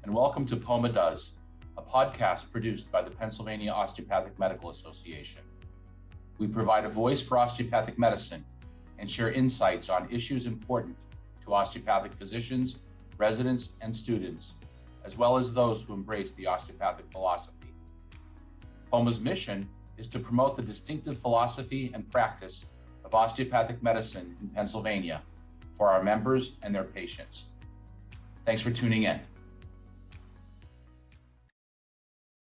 and welcome to POMA Does, a podcast produced by the Pennsylvania Osteopathic Medical Association. We provide a voice for osteopathic medicine and share insights on issues important to osteopathic physicians, residents, and students, as well as those who embrace the osteopathic philosophy. POMA's mission is to promote the distinctive philosophy and practice of osteopathic medicine in Pennsylvania for our members and their patients. Thanks for tuning in.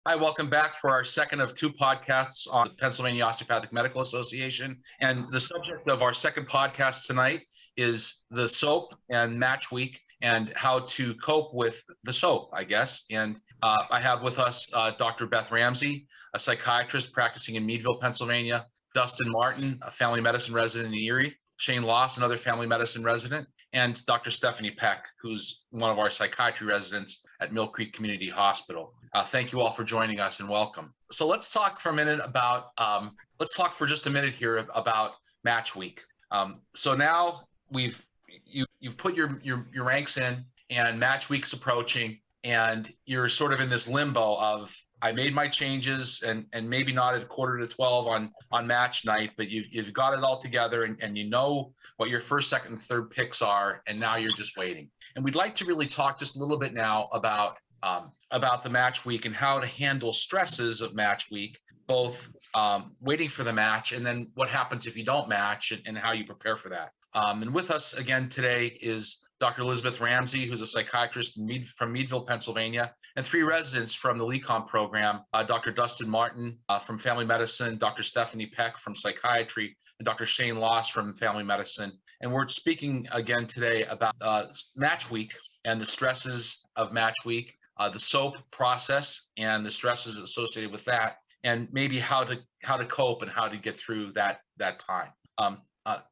Hi, welcome back for our second of two podcasts on the Pennsylvania Osteopathic Medical Association. And the subject of our second podcast tonight is the SOAP and match week and how to cope with the SOAP, I guess. And I have with us Dr. Beth Ramsey, a psychiatrist practicing in Meadville, Pennsylvania, Dustin Martin, a family medicine resident in Erie, Shane Loss, another family medicine resident, and Dr. Stephanie Peck, who's one of our psychiatry residents at Mill Creek Community Hospital. Thank you all for joining us and welcome. So let's talk for a minute about, let's talk for just a minute here about match week. So now you've put your ranks in and match week's approaching and you're sort of in this limbo of, I made my changes and maybe not at 11:45 on match night, but you've got it all together and you know what your first, second, and third picks are, and now you're just waiting. And we'd like to really talk just a little bit now about the match week and how to handle stresses of match week, both waiting for the match and then what happens if you don't match and how you prepare for that. And with us again today is Dr. Elizabeth Ramsey, who's a psychiatrist from Meadville, Pennsylvania, and three residents from the LECOM program, Dr. Dustin Martin from family medicine, Dr. Stephanie Peck from psychiatry, and Dr. Shane Loss from family medicine. And we're speaking again today about match week and the stresses of match week, the SOAP process and the stresses associated with that, and maybe how to cope and how to get through that time.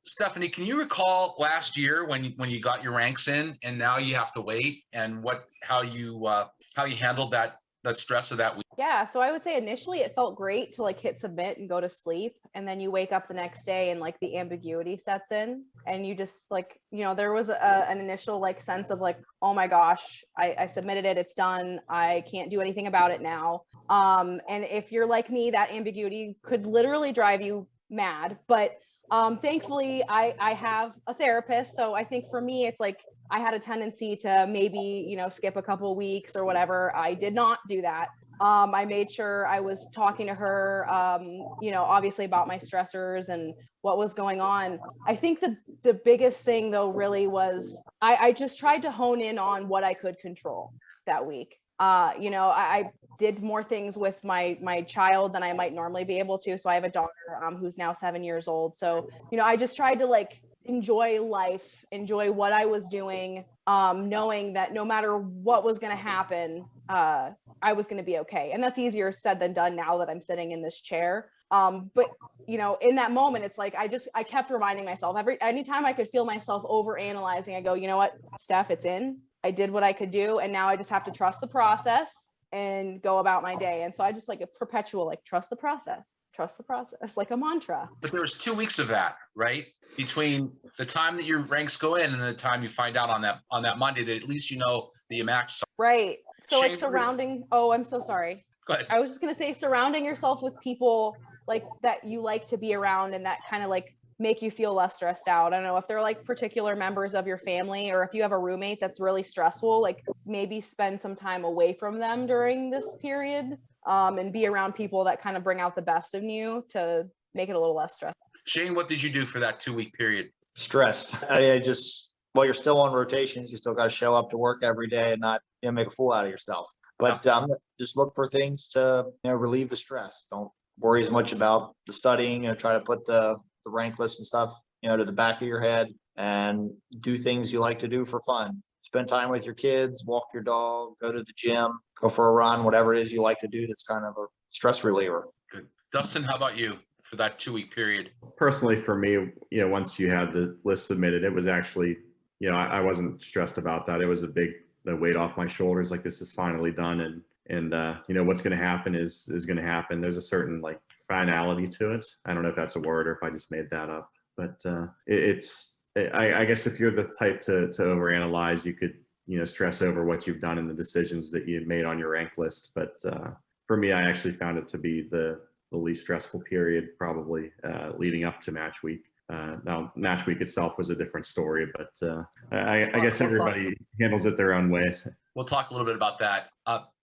Stephanie, can you recall last year when you got your ranks in and now you have to wait, and how you handled that stress of that week? Yeah, so I would say initially it felt great to like hit submit and go to sleep, and then you wake up the next day and like the ambiguity sets in, and you just like, there was an initial like sense of like, oh my gosh, I submitted it, it's done, I can't do anything about it now. And if you're like me, that ambiguity could literally drive you mad, but thankfully I have a therapist. So I think for me, it's like, I had a tendency to maybe, skip a couple of weeks or whatever. I did not do that. I made sure I was talking to her, obviously about my stressors and what was going on. I think the biggest thing though, really was I just tried to hone in on what I could control that week. I did more things with my child than I might normally be able to. So I have a daughter who's now 7 years old. So, I just tried to like enjoy life, enjoy what I was doing, knowing that no matter what was going to happen, I was going to be okay. And that's easier said than done now that I'm sitting in this chair. But in that moment, it's like, I kept reminding myself anytime I could feel myself over analyzing, I go, you know what, Steph, it's in. I did what I could do. And now I just have to trust the process and go about my day. And so I just like a perpetual, like, trust the process, like a mantra. But there was 2 weeks of that, right? Between the time that your ranks go in and the time you find out on that Monday that at least that you matched. Right. So Shane, like surrounding, oh, I'm so sorry. Go ahead. I was just going to say surrounding yourself with people like that you like to be around and that kind of like make you feel less stressed out. I don't know if they're like particular members of your family, or if you have a roommate that's really stressful, like maybe spend some time away from them during this period, and be around people that kind of bring out the best in you to make it a little less stressful. Shane, what did you do for that 2 week period? Stressed. I just, while you're still on rotations, you still got to show up to work every day and not make a fool out of yourself. But just look for things to relieve the stress. Don't worry as much about the studying, try to put the rank list and stuff to the back of your head, and do things you like to do for fun. Spend time with your kids, walk your dog, go to the gym, go for a run, whatever it is you like to do that's kind of a stress reliever. Good. Dustin, how about you for that 2 week period? Personally, for me, once you had the list submitted, it was actually, I wasn't stressed about that. It was a big weight off my shoulders, like this is finally done, and what's going to happen is going to happen. There's a certain like finality to it. I don't know if that's a word or if I just made that up, but I guess if you're the type to overanalyze, you could stress over what you've done and the decisions that you made on your rank list. But for me, I actually found it to be the least stressful period, probably leading up to match week. Now, match week itself was a different story, but I guess everybody handles it their own ways. We'll talk a little bit about that.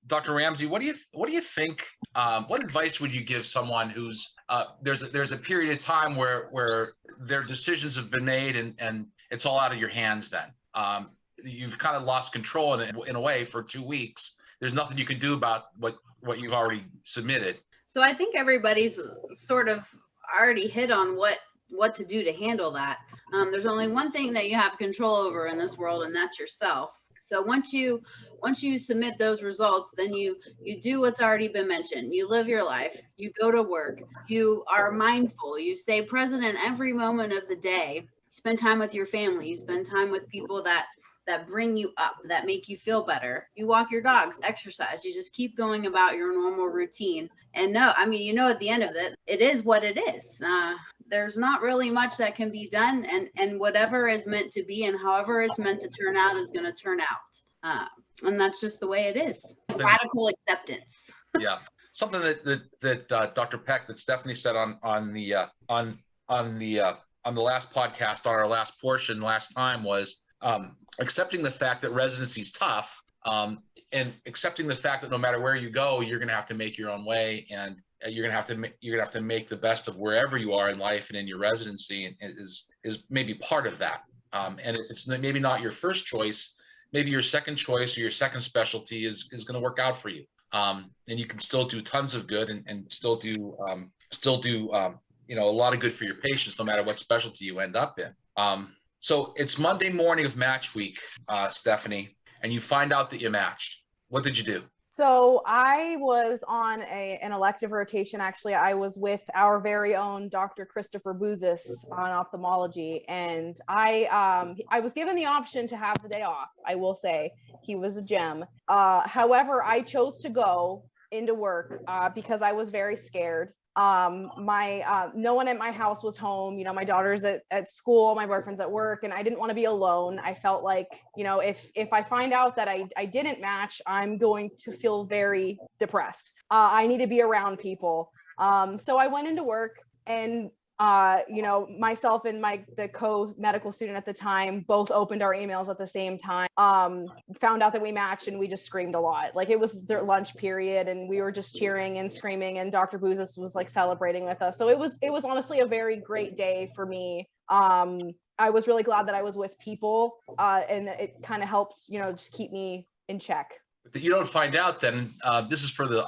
Dr. Ramsey, what do you think? What advice would you give someone who's there's a period of time where their decisions have been made and it's all out of your hands? Then you've kind of lost control in a way for 2 weeks. There's nothing you can do about what you've already submitted. So I think everybody's sort of already hit on what to do to handle that. There's only one thing that you have control over in this world, and that's yourself. So once you submit those results, then you do what's already been mentioned. You live your life, you go to work, you are mindful, you stay present in every moment of the day, spend time with your family, you spend time with people that bring you up, that make you feel better. You walk your dogs, exercise, you just keep going about your normal routine. And at the end of it, it is what it is. There's not really much that can be done, and whatever is meant to be and however it's meant to turn out is going to turn out. And that's just the way it is. Radical acceptance. Yeah. Something that Dr. Peck, that Stephanie said on the last podcast, on our last portion last time, was accepting the fact that residency is tough, and accepting the fact that no matter where you go, you're going to have to make your own way, and you're going to have to make the best of wherever you are in life and in your residency, and is maybe part of that. And it's maybe not your first choice, maybe your second choice or your second specialty is going to work out for you. And you can still do tons of good and still do a lot of good for your patients, no matter what specialty you end up in. So it's Monday morning of match week, Stephanie, and you find out that you matched. What did you do? So I was on an elective rotation. Actually, I was with our very own Dr. Christopher Bouzis on ophthalmology, and I was given the option to have the day off. I will say he was a gem. However, I chose to go into work because I was very scared. No one at my house was home. My daughter's at school, my boyfriend's at work, and I didn't want to be alone. I felt like, if I find out that I didn't match, I'm going to feel very depressed. I need to be around people. So I went into work, and myself and the co-medical student at the time both opened our emails at the same time, found out that we matched, and we just screamed a lot. Like, it was their lunch period and we were just cheering and screaming, and Dr. Bouzis was like celebrating with us. So it was honestly a very great day for me. I was really glad that I was with people, and it kind of helped, just keep me in check. That you don't find out then, this is for the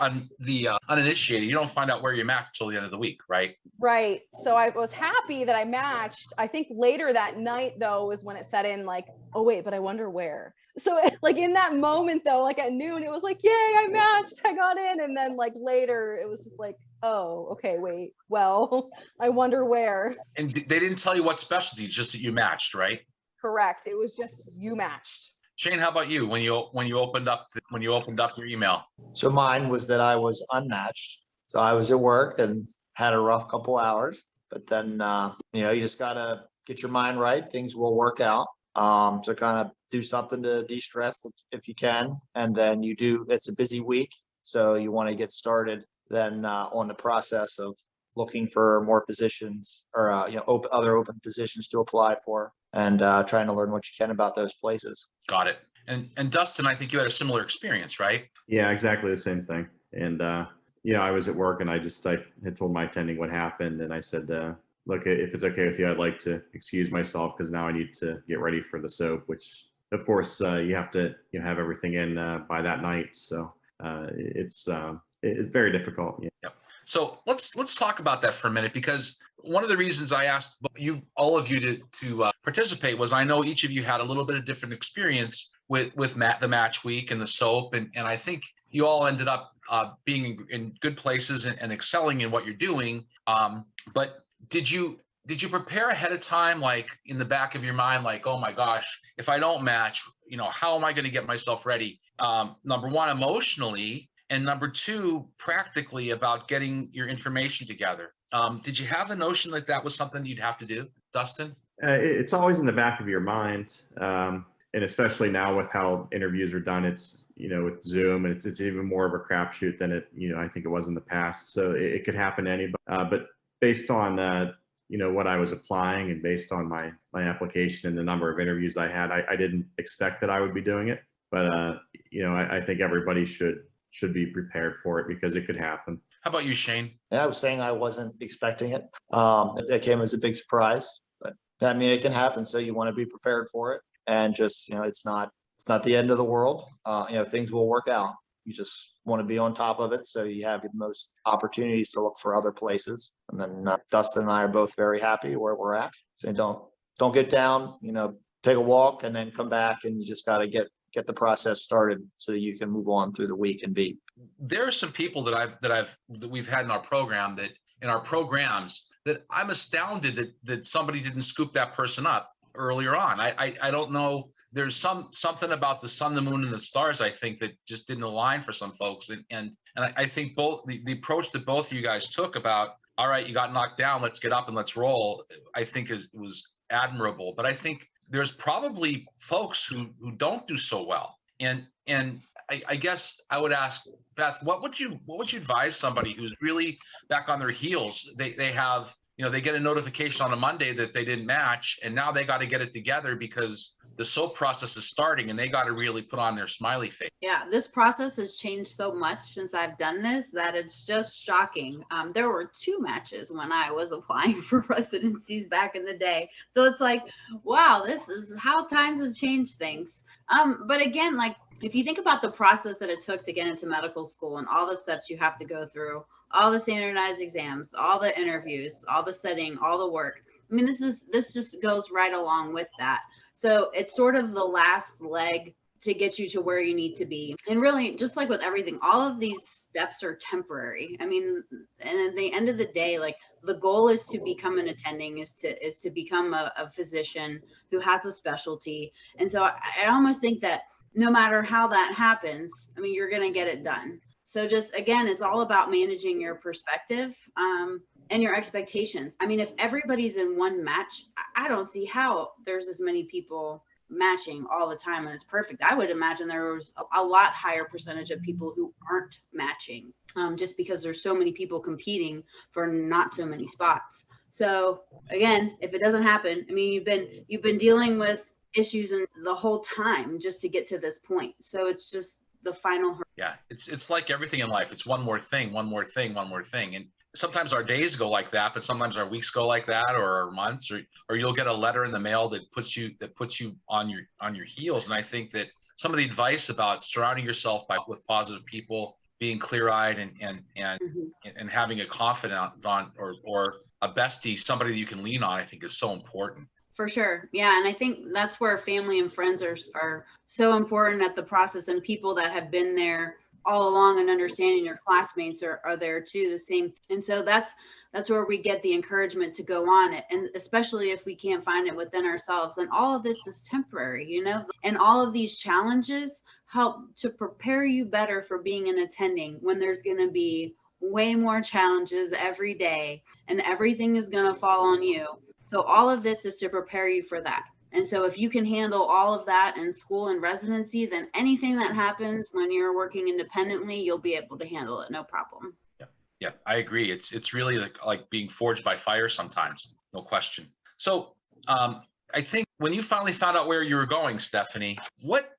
uninitiated, you don't find out where you matched until the end of the week, right? Right. So I was happy that I matched. I think later that night, though, is when it set in, like, oh wait, but I wonder where. So like in that moment, though, like at noon, it was like, yay, I matched, I got in. And then like later it was just like, oh, okay, wait, well, I wonder where. And they didn't tell you what specialty, just that you matched, right? Correct. It was just you matched. Shane, how about you when you opened up your email? So mine was that I was unmatched. So I was at work and had a rough couple hours, but then you just gotta get your mind right. Things will work out. So kind of do something to de-stress if you can, and then it's a busy week, so you want to get started then on the process of looking for more positions or other open positions to apply for, and trying to learn what you can about those places. Got it. And Dustin, I think you had a similar experience, right? Yeah, exactly the same thing. And I was at work, and I had told my attending what happened, and I said, look, if it's okay with you, I'd like to excuse myself because now I need to get ready for the SOAP, which of course you have to have everything in by that night. So it's very difficult. Yeah. Yep. So let's talk about that for a minute, because one of the reasons I asked all of you to participate was I know each of you had a little bit of different experience with the match week and the SOAP, and I think you all ended up being in good places and excelling in what you're doing. But did you prepare ahead of time, like in the back of your mind, like, oh my gosh, if I don't match, how am I going to get myself ready? Number one, emotionally, and number two, practically, about getting your information together. Did you have a notion that was something you'd have to do, Dustin? It's always in the back of your mind. and especially now with how interviews are done, it's, with Zoom, and it's even more of a crapshoot than it, I think it was in the past. So it could happen to anybody. But based on, what I was applying, and based on my application and the number of interviews I had, I didn't expect that I would be doing it. But, I think everybody should be prepared for it, because it could happen. How about you, Shane? And I was saying I wasn't expecting it. That came as a big surprise, but I mean, it can happen. So you want to be prepared for it, and just, it's not the end of the world. Things will work out. You just want to be on top of it, so you have the most opportunities to look for other places. And then Dustin and I are both very happy where we're at. So don't get down. Take a walk and then come back, and you just got to get the process started so that you can move on through the week and be. There are some people that we've had in our program, that in our programs, that I'm astounded that somebody didn't scoop that person up earlier on. I don't know. There's something about the sun, the moon, and the stars, I think, that just didn't align for some folks. And I think both the approach that both of you guys took about, all right, you got knocked down, let's get up and let's roll, I think was admirable. But I think there's probably folks who don't do so well. And I guess I would ask Beth, what would you advise somebody who's really back on their heels? They have, they get a notification on a Monday that they didn't match, and now they got to get it together because the SOAP process is starting, and they got to really put on their smiley face. Yeah, this process has changed so much since I've done this that it's just shocking. There were 2 matches when I was applying for residencies back in the day. So it's like, wow, this is how times have changed things. But again, like, if you think about the process that it took to get into medical school and all the steps you have to go through, all the standardized exams, all the interviews, all the studying, all the work. I mean, this just goes right along with that. So it's sort of the last leg to get you to where you need to be. And really, just like with everything, all of these steps are temporary. I mean, and at the end of the day, like, the goal is to become an attending, is to become a physician who has a specialty. And so I almost think that no matter how that happens, I mean, you're going to get it done. So just, again, it's all about managing your perspective and your expectations. I mean, if everybody's in one match, I don't see how there's as many people matching all the time and it's perfect. I would imagine there was a lot higher percentage of people who aren't matching, just because there's so many people competing for not so many spots. So again, if it doesn't happen, I mean, you've been dealing with issues in the whole time just to get to this point. So it's just the final hurdle. Yeah, it's like everything in life. It's one more thing, one more thing, one more thing. And sometimes our days go like that, but sometimes our weeks go like that, or our months, or you'll get a letter in the mail that puts you on your heels. And I think that some of the advice about surrounding yourself with positive people, being clear-eyed, and having a confidant or a bestie, somebody that you can lean on, I think is so important. For sure. Yeah. And I think that's where family and friends are so important at the process, and people that have been there all along and understanding your classmates are there too, the same. And so that's where we get the encouragement to go on it. And especially if we can't find it within ourselves, and all of this is temporary, and all of these challenges help to prepare you better for being an attending when there's going to be way more challenges every day and everything is going to fall on you. So all of this is to prepare you for that. And so if you can handle all of that in school and residency, then anything that happens when you're working independently, you'll be able to handle it, no problem. Yeah, I agree. It's really like being forged by fire sometimes, no question. So I think when you finally found out where you were going, Stephanie, what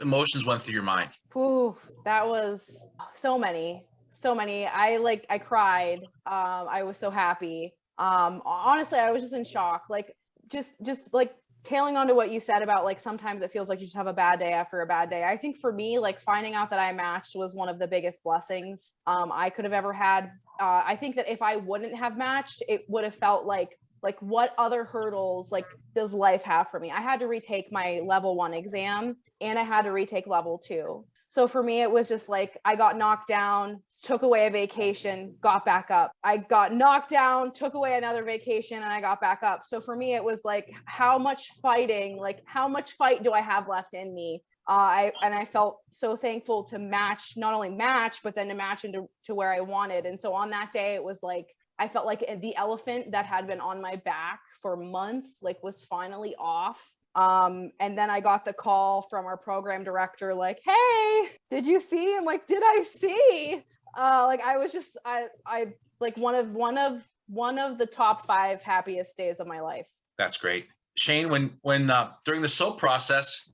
emotions went through your mind? Ooh, that was so many. I cried. I was so happy. Honestly, I was just in shock, like just like tailing onto what you said about, like, sometimes it feels like you just have a bad day after a bad day. I think for me, like, finding out that I matched was one of the biggest blessings I could have ever had. I think that if I wouldn't have matched, it would have felt like what other hurdles like does life have for me? I had to retake my level 1 exam, and I had to retake level 2. So for me, it was just like, I got knocked down, took away a vacation, got back up. I got knocked down, took away another vacation, and I got back up. So for me, it was like, how much fight do I have left in me? I felt so thankful to not only match, but then to match into where I wanted. And so on that day, it was like, I felt like the elephant that had been on my back for months, like, was finally off. And then I got the call from our program director, like, hey, did you see? I'm like, did I see? Like I was just, I like one of the top 5 happiest days of my life. That's great. Shane, when during the SOAP process,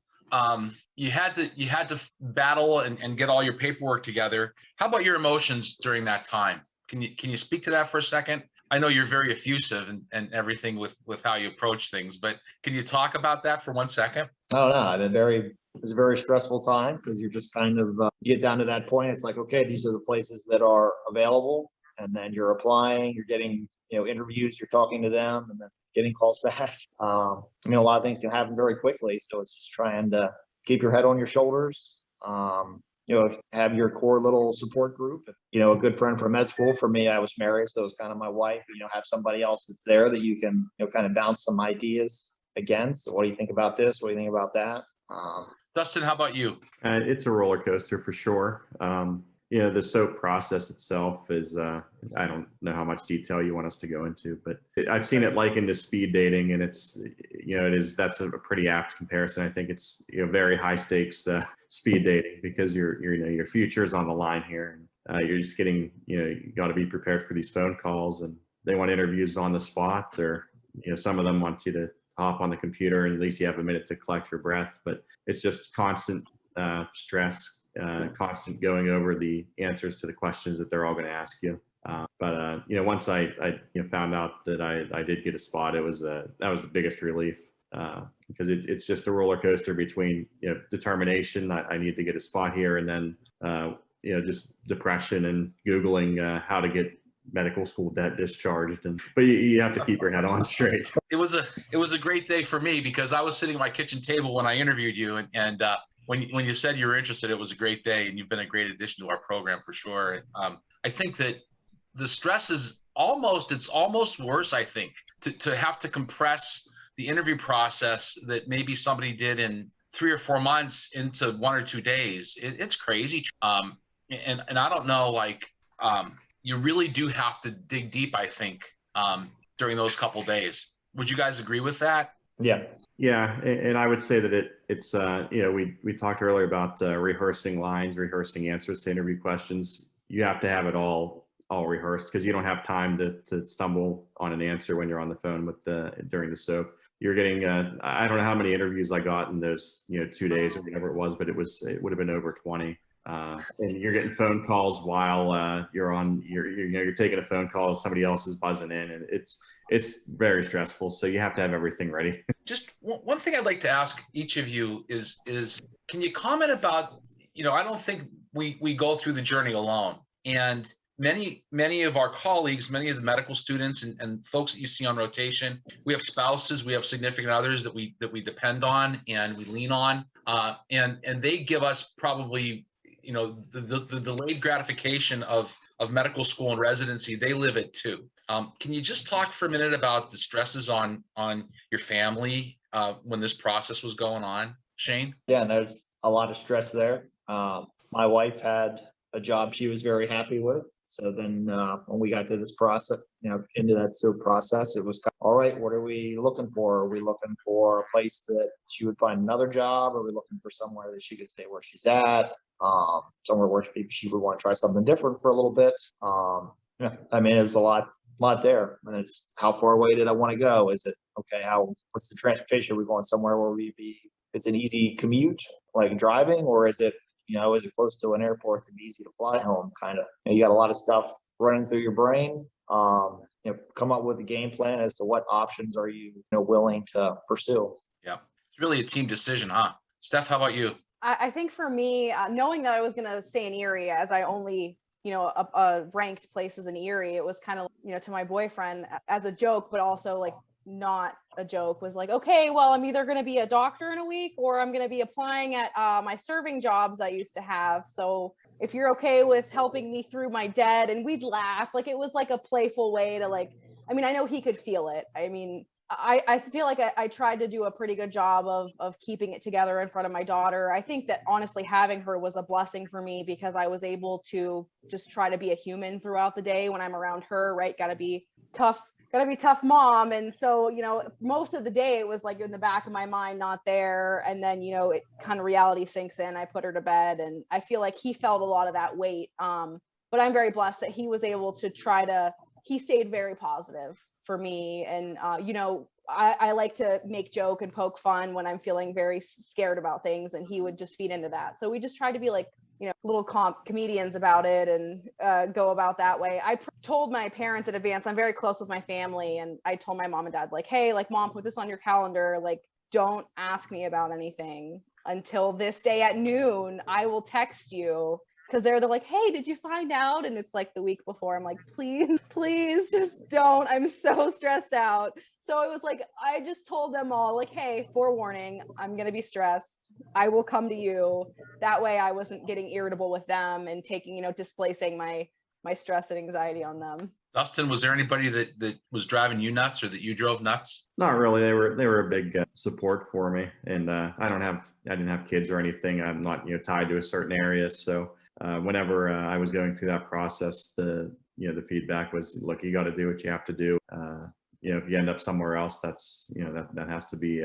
you had to battle and get all your paperwork together. How about your emotions during that time? Can you speak to that for a second? I know you're very effusive and everything with how you approach things, but can you talk about that for 1 second? Oh no, it was a very stressful time because you're just kind of you get down to that point. It's like, okay, these are the places that are available, and then you're applying, you're getting interviews, you're talking to them, and then getting calls back. I mean, a lot of things can happen very quickly, so it's just trying to keep your head on your shoulders. Have your core little support group. A good friend from med school. For me, I was married, so it was kind of my wife. Have somebody else that's there that you can kind of bounce some ideas against. So what do you think about this? What do you think about that? Dustin, how about you? It's a roller coaster for sure. The SOAP process itself is, I don't know how much detail you want us to go into, but I've seen it likened to speed dating, and that's a pretty apt comparison. I think it's, very high stakes speed dating because your future is on the line here. And you're just getting, you got to be prepared for these phone calls, and they want interviews on the spot, or, some of them want you to hop on the computer and at least you have a minute to collect your breath, but it's just constant stress. Constant going over the answers to the questions that they're all going to ask you. But once I found out that I did get a spot, that was the biggest relief because it's just a roller coaster between determination. I need to get a spot here, and then just depression and Googling how to get medical school debt discharged. But you have to keep your head on straight. It was a great day for me because I was sitting at my kitchen table when I interviewed you, and when you said you were interested, it was a great day, and you've been a great addition to our program for sure. I think that the stress is almost worse, I think, to have to compress the interview process that maybe somebody did in 3 or 4 months into 1 or 2 days. It's crazy. And I don't know, you really do have to dig deep, I think, during those couple days. Would you guys agree with that? Yeah, and I would say that it's we talked earlier about rehearsing lines, rehearsing answers to interview questions. You have to have it all rehearsed because you don't have time to stumble on an answer when you're on the phone during the SOAP. You're getting I don't know how many interviews I got in those 2 days or whatever it was, but it would have been over 20. And you're getting phone calls while you're taking a phone call, somebody else is buzzing in, and it's very stressful. So you have to have everything ready. Just one thing I'd like to ask each of you is can you comment about, I don't think we go through the journey alone, and many of our colleagues, many of the medical students and folks that you see on rotation, we have spouses, we have significant others that we depend on and we lean on, and they give us probably the delayed gratification of medical school and residency. They live it too. Can you just talk for a minute about the stresses on your family when this process was going on, Shane? Yeah, and there's a lot of stress there. My wife had a job she was very happy with. So then when we got to this process, into that SOAP process, it was kind of, all right, what are we looking for? Are we looking for a place that she would find another job? Are we looking for somewhere that she could stay where she's at? Somewhere where she would want to try something different for a little bit. I mean, it's a lot there, and it's how far away did I want to go? Is it okay? What's the transportation? Are we going somewhere where it's an easy commute, like driving, or is it close to an airport that'd be easy to fly home? Kind of, you got a lot of stuff running through your brain. Come up with a game plan as to what options are you willing to pursue. Yeah, it's really a team decision, huh? Steph, how about you? I think for me, knowing that I was going to stay in Erie, as I only ranked places in Erie, it was kind of to my boyfriend as a joke, but also like not a joke, was like, okay, well, I'm either going to be a doctor in a week or I'm going to be applying at my serving jobs I used to have. So if you're okay with helping me through my debt, and we'd laugh, like it was like a playful way to I know he could feel it. I mean, I feel like I tried to do a pretty good job of keeping it together in front of my daughter. I think that honestly having her was a blessing for me because I was able to just try to be a human throughout the day when I'm around her, right? Got to be tough gotta be tough mom. And so, most of the day it was like in the back of my mind, not there. And then, it kind of reality sinks in. I put her to bed, and I feel like he felt a lot of that weight. But I'm very blessed that he was able to he stayed very positive for me. And, I like to make joke and poke fun when I'm feeling very scared about things, and he would just feed into that. So we just tried to be like, little comedians about it, and go about that way. I told my parents in advance, I'm very close with my family, and I told my mom and dad, like, hey, like, Mom, put this on your calendar. Like, don't ask me about anything until this day at noon. I will text you. Because they're like, hey, did you find out? And it's like the week before. I'm like, please just don't. I'm so stressed out. So it was like, I just told them all, like, hey, forewarning, I'm going to be stressed. I will come to you. That way I wasn't getting irritable with them and taking, displacing my stress and anxiety on them. Dustin, was there anybody that was driving you nuts, or that you drove nuts? Not really. They were a big support for me. And I didn't have kids or anything. I'm not, tied to a certain area. So whenever I was going through that process, the feedback was, look, you got to do what you have to do. If you end up somewhere else, that's, that has to be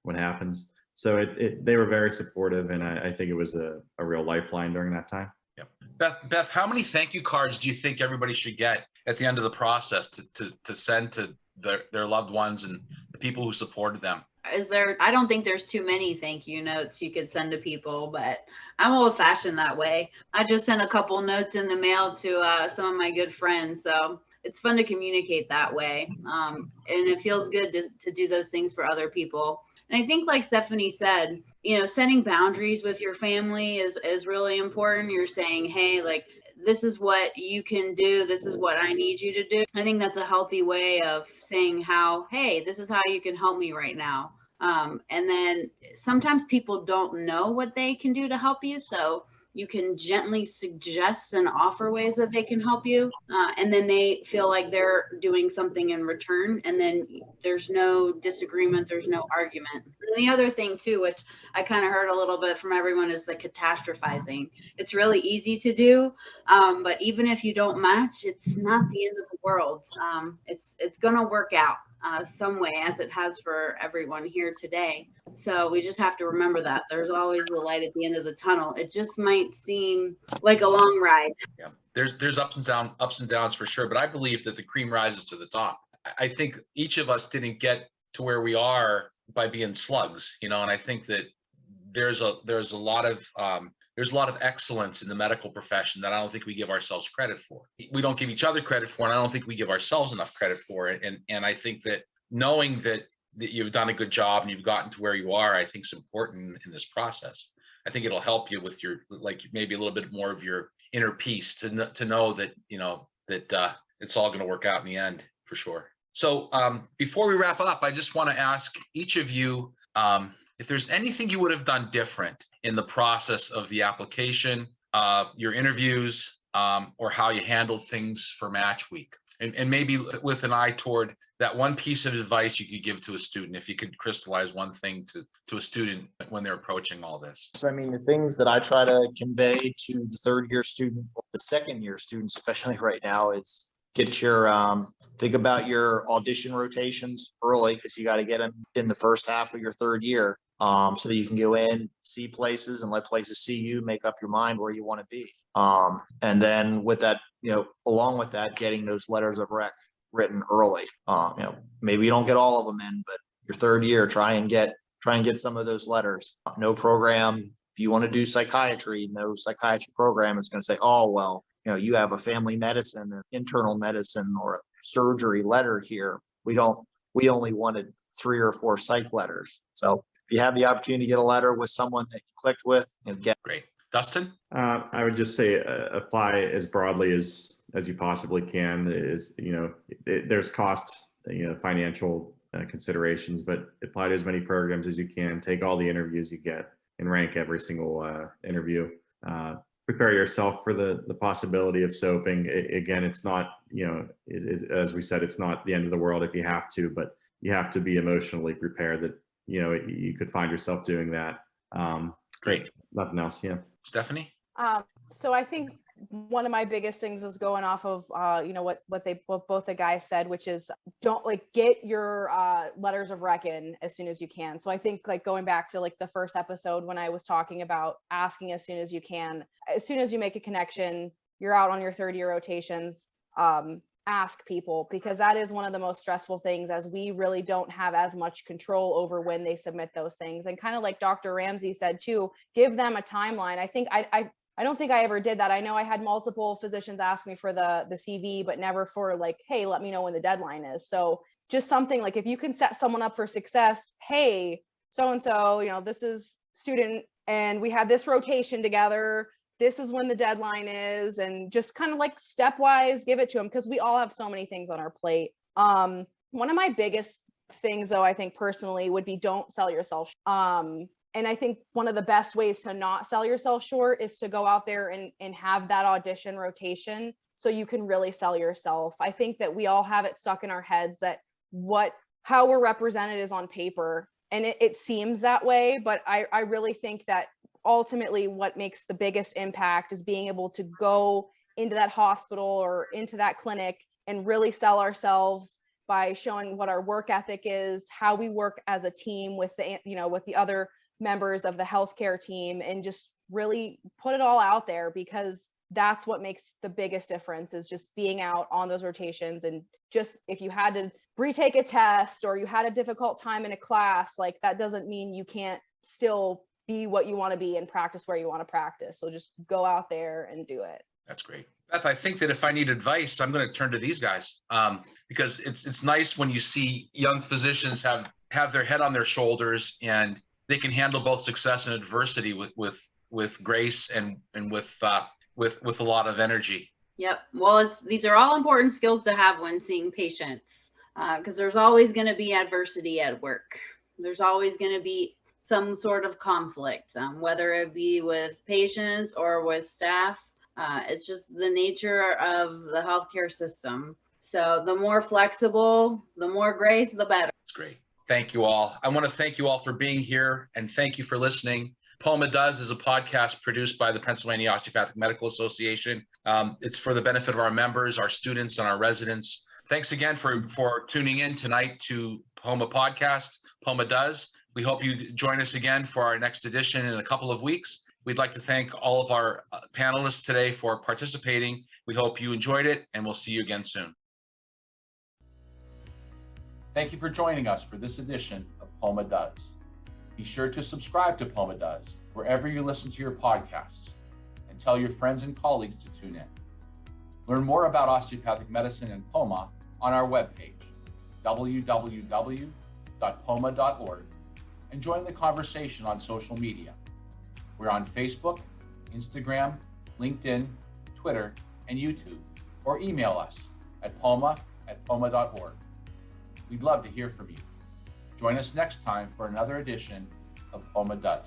what happens. So they were very supportive, and I think it was a real lifeline during that time. Yeah. Beth, how many thank you cards do you think everybody should get at the end of the process to send to their loved ones and the people who supported them? I don't think there's too many thank you notes you could send to people, but I'm old fashioned that way. I just sent a couple notes in the mail to some of my good friends. So it's fun to communicate that way. And it feels good to do those things for other people. And I think, like Stephanie said, setting boundaries with your family is really important. You're saying, hey, like, this is what you can do. This is what I need you to do. I think that's a healthy way of saying hey, this is how you can help me right now. And then sometimes people don't know what they can do to help you. So you can gently suggest and offer ways that they can help you. And then they feel like they're doing something in return. And then there's no disagreement. There's no argument. And the other thing too, which I kind of heard a little bit from everyone, is the catastrophizing. It's really easy to do. But even if you don't match, it's not the end of the world. It's going to work out some way, as it has for everyone here today. So we just have to remember that there's always the light at the end of the tunnel. It just might seem like a long ride. Yeah, there's ups and downs for sure, but I believe that the cream rises to the top. I think each of us didn't get to where we are by being slugs, and I think that there's a lot of excellence in the medical profession that I don't think we give ourselves credit for. We don't give each other credit for, and I don't think we give ourselves enough credit for it. And I think that knowing that you've done a good job and you've gotten to where you are, I think is important in this process. I think it'll help you with your, like, maybe a little bit more of your inner peace to know that, that it's all going to work out in the end for sure. So before we wrap up, I just want to ask each of you, if there's anything you would have done different in the process of the application, your interviews, or how you handled things for match week, and maybe with an eye toward that one piece of advice you could give to a student, if you could crystallize one thing to a student when they're approaching all this. So, I mean, the things that I try to convey to the third-year student, the second-year students, especially right now, is get your think about your audition rotations early, because you got to get them in the first half of your third year, so that you can go in, see places, and let places see you, make up your mind where you want to be. And then with that, along with that, getting those letters of rec written early. Maybe you don't get all of them in, but your third year, try and get some of those letters. No program, if you want to do psychiatry, no psychiatry program is going to say, oh, well, you have a family medicine, or internal medicine, or a surgery letter here. We only wanted 3 or 4 psych letters. So if you have the opportunity to get a letter with someone that you clicked with, get great. Dustin? I would just say apply as broadly as you possibly can. There's costs, financial considerations, but apply to as many programs as you can. Take all the interviews you get and rank every single interview. Prepare yourself for the possibility of soaping. Again, it's not, as we said, it's not the end of the world if you have to, but you have to be emotionally prepared that, you could find yourself doing that. Great. Nothing else. Yeah. Stephanie? So I think one of my biggest things is going off of, what both the guys said, which is don't get your letters of rec in as soon as you can. So I think going back to the first episode when I was talking about asking as soon as you can, as soon as you make a connection, you're out on your third year rotations, ask people, because that is one of the most stressful things, as we really don't have as much control over when they submit those things. And kind of like Dr. Ramsey said too, give them a timeline. I think I don't think I ever did that. I know I had multiple physicians ask me for the CV, but never for hey, let me know when the deadline is. So just something if you can set someone up for success, hey, so-and-so, this is student and we have this rotation together. This is when the deadline is, and just kind of stepwise give it to them, because we all have so many things on our plate. One of my biggest things though, I think personally, would be don't sell yourself. And I think one of the best ways to not sell yourself short is to go out there and have that audition rotation so you can really sell yourself. I think that we all have it stuck in our heads that how we're represented is on paper, and it seems that way, but I really think that ultimately what makes the biggest impact is being able to go into that hospital or into that clinic and really sell ourselves by showing what our work ethic is, how we work as a team with the other members of the healthcare team, and just really put it all out there, because that's what makes the biggest difference, is just being out on those rotations. And just if you had to retake a test or you had a difficult time in a class, that doesn't mean you can't still be what you want to be and practice where you want to practice. So just go out there and do it. That's great. Beth, I think that if I need advice, I'm going to turn to these guys, because it's nice when you see young physicians have their head on their shoulders, and they can handle both success and adversity with grace and with a lot of energy. Yep. Well, these are all important skills to have when seeing patients, because there's always going to be adversity at work. There's always going to be some sort of conflict, whether it be with patients or with staff. It's just the nature of the healthcare system. So the more flexible, the more grace, the better. That's great. Thank you all. I want to thank you all for being here, and thank you for listening. POMA Does is a podcast produced by the Pennsylvania Osteopathic Medical Association. It's for the benefit of our members, our students, and our residents. Thanks again for tuning in tonight to POMA Podcast, POMA Does. We hope you join us again for our next edition in a couple of weeks. We'd like to thank all of our panelists today for participating. We hope you enjoyed it, and we'll see you again soon. Thank you for joining us for this edition of POMA Does. Be sure to subscribe to POMA Does wherever you listen to your podcasts, and tell your friends and colleagues to tune in. Learn more about osteopathic medicine and POMA on our webpage, www.poma.org, and join the conversation on social media. We're on Facebook, Instagram, LinkedIn, Twitter, and YouTube, or email us at poma@poma.org. We'd love to hear from you. Join us next time for another edition of POMA Does.